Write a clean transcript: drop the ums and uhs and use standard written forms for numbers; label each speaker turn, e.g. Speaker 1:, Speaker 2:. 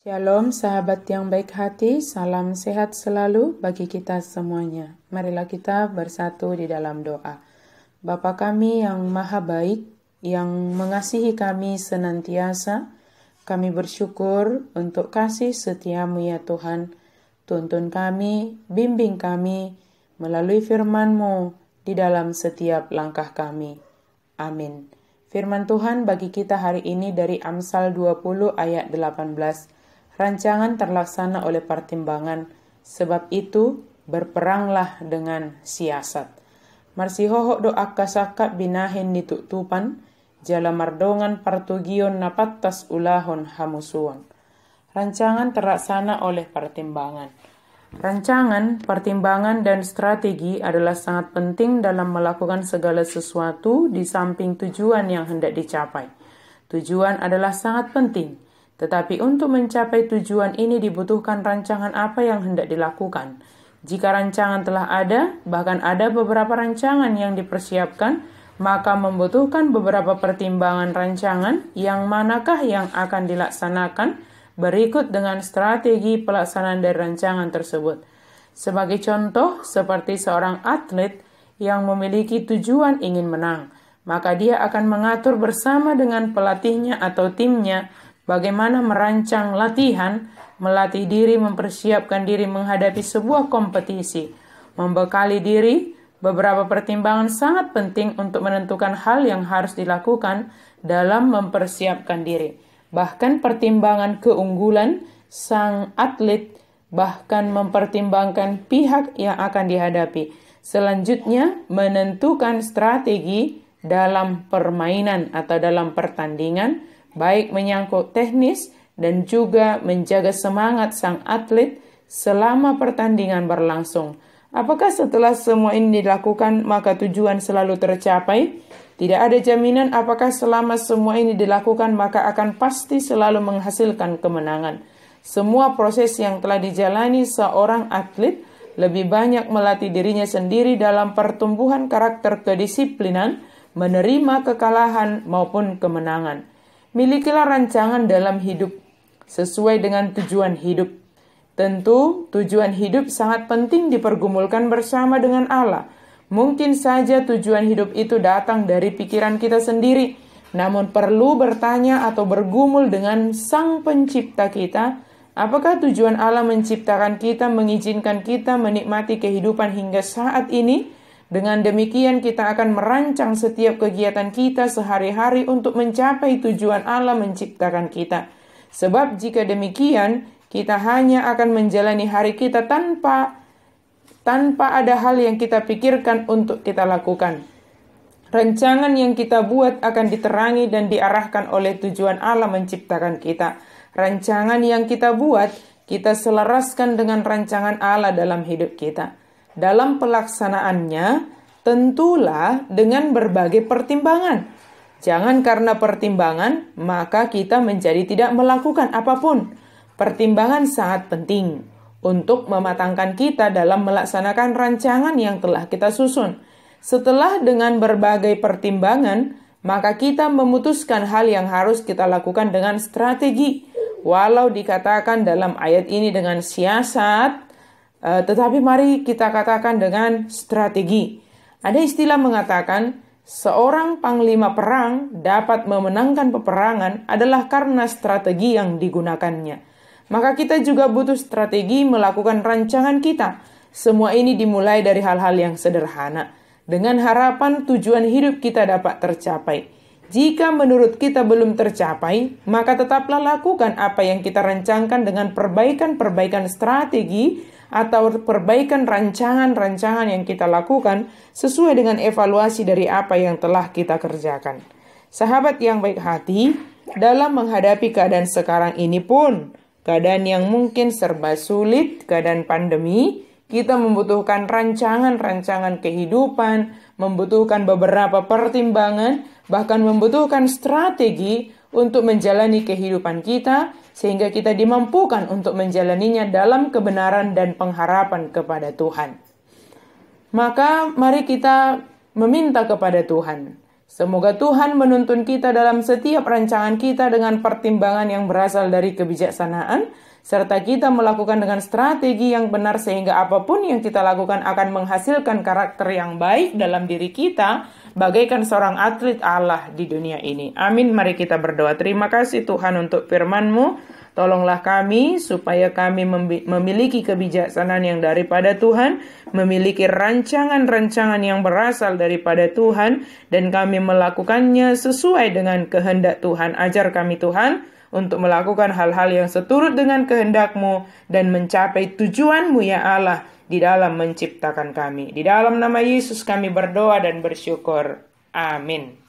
Speaker 1: Shalom sahabat yang baik hati, salam sehat selalu bagi kita semuanya. Marilah kita bersatu di dalam doa. Bapa kami yang maha baik, yang mengasihi kami senantiasa, kami bersyukur untuk kasih setiamu ya Tuhan. Tuntun kami, bimbing kami melalui firman-Mu di dalam setiap langkah kami. Amin. Firman Tuhan bagi kita hari ini dari Amsal 20 ayat 18. Rancangan terlaksana oleh pertimbangan, sebab itu berperanglah dengan siasat. Marsihohok doa kasakat binahin ditutupan, jala mardongan partugion napattas ulahon hamusuan. Rancangan terlaksana oleh pertimbangan. Rancangan, pertimbangan, dan strategi adalah sangat penting dalam melakukan segala sesuatu di samping tujuan yang hendak dicapai. Tujuan adalah sangat penting. Tetapi untuk mencapai tujuan ini dibutuhkan rancangan apa yang hendak dilakukan. Jika rancangan telah ada, bahkan ada beberapa rancangan yang dipersiapkan, maka membutuhkan beberapa pertimbangan rancangan yang manakah yang akan dilaksanakan berikut dengan strategi pelaksanaan dari rancangan tersebut. Sebagai contoh, seperti seorang atlet yang memiliki tujuan ingin menang, maka dia akan mengatur bersama dengan pelatihnya atau timnya bagaimana merancang latihan, melatih diri, mempersiapkan diri menghadapi sebuah kompetisi. Membekali diri, beberapa pertimbangan sangat penting untuk menentukan hal yang harus dilakukan dalam mempersiapkan diri. Bahkan pertimbangan keunggulan sang atlet, bahkan mempertimbangkan pihak yang akan dihadapi. Selanjutnya, menentukan strategi dalam permainan atau dalam pertandingan, baik menyangkut teknis dan juga menjaga semangat sang atlet selama pertandingan berlangsung. Apakah setelah semua ini dilakukan maka tujuan selalu tercapai? Tidak ada jaminan apakah selama semua ini dilakukan maka akan pasti selalu menghasilkan kemenangan. Semua proses yang telah dijalani seorang atlet lebih banyak melatih dirinya sendiri dalam pertumbuhan karakter kedisiplinan, menerima kekalahan maupun kemenangan. Milikilah rancangan dalam hidup sesuai dengan tujuan hidup. Tentu, tujuan hidup sangat penting dipergumulkan bersama dengan Allah. Mungkin saja tujuan hidup itu datang dari pikiran kita sendiri, namun perlu bertanya atau bergumul dengan Sang Pencipta kita, apakah tujuan Allah menciptakan kita, mengizinkan kita menikmati kehidupan hingga saat ini? Dengan demikian kita akan merancang setiap kegiatan kita sehari-hari untuk mencapai tujuan Allah menciptakan kita. Sebab jika demikian, kita hanya akan menjalani hari kita tanpa ada hal yang kita pikirkan untuk kita lakukan. Rancangan yang kita buat akan diterangi dan diarahkan oleh tujuan Allah menciptakan kita. Rancangan yang kita buat, kita selaraskan dengan rancangan Allah dalam hidup kita. Dalam pelaksanaannya, tentulah dengan berbagai pertimbangan. Jangan karena pertimbangan, maka kita menjadi tidak melakukan apapun. Pertimbangan sangat penting untuk mematangkan kita dalam melaksanakan rancangan yang telah kita susun. Setelah dengan berbagai pertimbangan, maka kita memutuskan hal yang harus kita lakukan dengan strategi. Walau dikatakan dalam ayat ini dengan siasat, tetapi mari kita katakan dengan strategi. Ada istilah mengatakan, seorang panglima perang dapat memenangkan peperangan adalah karena strategi yang digunakannya. Maka kita juga butuh strategi melakukan rancangan kita. Semua ini dimulai dari hal-hal yang sederhana, dengan harapan tujuan hidup kita dapat tercapai. Jika menurut kita belum tercapai, maka tetaplah lakukan apa yang kita rancangkan dengan perbaikan-perbaikan strategi atau perbaikan rancangan-rancangan yang kita lakukan sesuai dengan evaluasi dari apa yang telah kita kerjakan. Sahabat yang baik hati, dalam menghadapi keadaan sekarang ini pun, keadaan yang mungkin serba sulit, keadaan pandemi, kita membutuhkan rancangan-rancangan kehidupan, membutuhkan beberapa pertimbangan, bahkan membutuhkan strategi untuk menjalani kehidupan kita, sehingga kita dimampukan untuk menjalaninya dalam kebenaran dan pengharapan kepada Tuhan. Maka mari kita meminta kepada Tuhan, Semoga Tuhan menuntun kita dalam setiap rancangan kita dengan pertimbangan yang berasal dari kebijaksanaan, serta kita melakukan dengan strategi yang benar sehingga apapun yang kita lakukan akan menghasilkan karakter yang baik dalam diri kita, bagaikan seorang atlet Allah di dunia ini. Amin. Mari kita berdoa. Terima kasih Tuhan untuk firman-Mu. Tolonglah kami supaya kami memiliki kebijaksanaan yang daripada Tuhan, memiliki rancangan-rancangan yang berasal daripada Tuhan, dan kami melakukannya sesuai dengan kehendak Tuhan. Ajar kami Tuhan untuk melakukan hal-hal yang seturut dengan kehendak-Mu dan mencapai tujuan-Mu ya Allah di dalam menciptakan kami. Di dalam nama Yesus kami berdoa dan bersyukur. Amin.